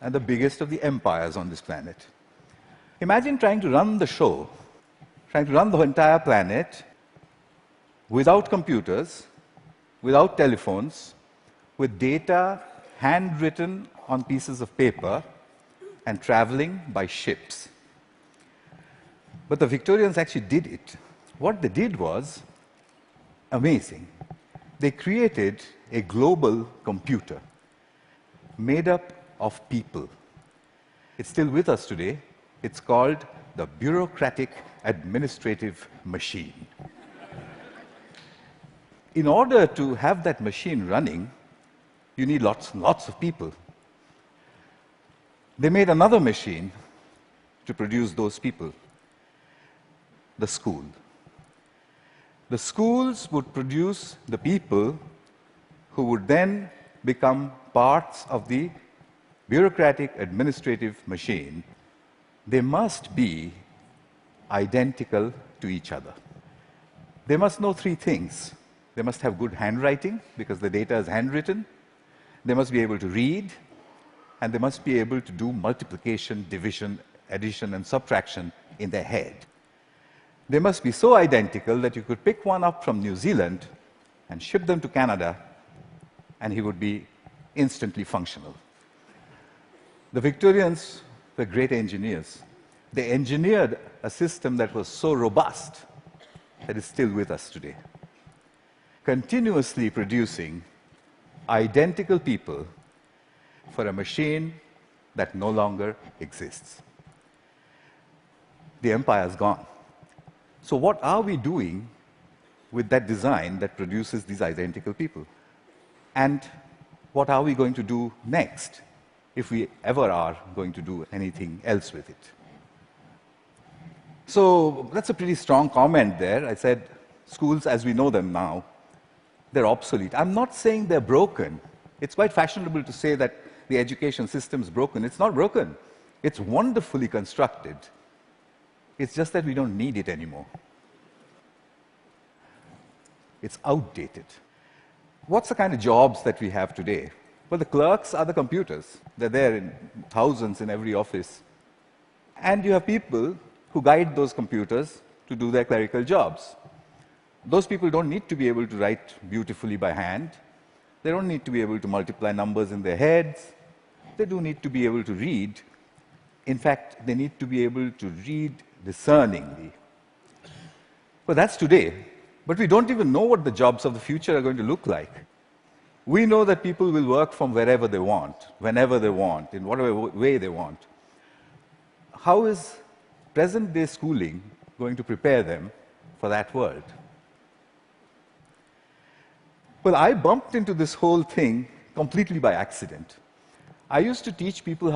and the biggest of the empires on this planet. Imagine trying to run the show, trying to run the entire planet without computers, without telephones, with data handwritten on pieces of paper and traveling by ships. But the Victorians actually did it. What they did was amazing. They created a global computer made up of people. It's still with us today. It's called the bureaucratic administrative machine. In order to have that machine running, you need lots and lots of people. They made another machine to produce those people, the school. The schools would produce the people who would then become parts of the bureaucratic administrative machine. They must be identical to each other. They must know three things. They must have good handwriting, because the data is handwritten. They must be able to read, and they must be able to do multiplication, division, addition, and subtraction in their head. They must be so identical that you could pick one up from New Zealand and ship them to Canada, and he would be instantly functional. The Victorians were great engineers. They engineered a system that was so robust that is still with us today, continuously producing identical people for a machine that no longer exists. The empire's gone. So what are we doing with that design that produces these identical people? And what are we going to do next, if we ever are going to do anything else with it? So that's a pretty strong comment there. I said schools as we know them now, they're obsolete. I'm not saying they're broken. It's quite fashionable to say that the education system is broken. It's not broken. It's wonderfully constructed. It's just that we don't need it anymore. It's outdated. What's the kind of jobs that we have today? Well, the clerks are the computers. They're there in thousands in every office. And you have people who guide those computers to do their clerical jobs. Those people don't need to be able to write beautifully by hand. They don't need to be able to multiply numbers in their heads. They do need to be able to read. In fact, they need to be able to read discerningly. Well, that's today. But we don't even know what the jobs of the future are going to look like. We know that people will work from wherever they want, whenever they want, in whatever way they want. How is present-day schooling going to prepare them for that world? Well, I bumped into this whole thing completely by accident. I used to teach people how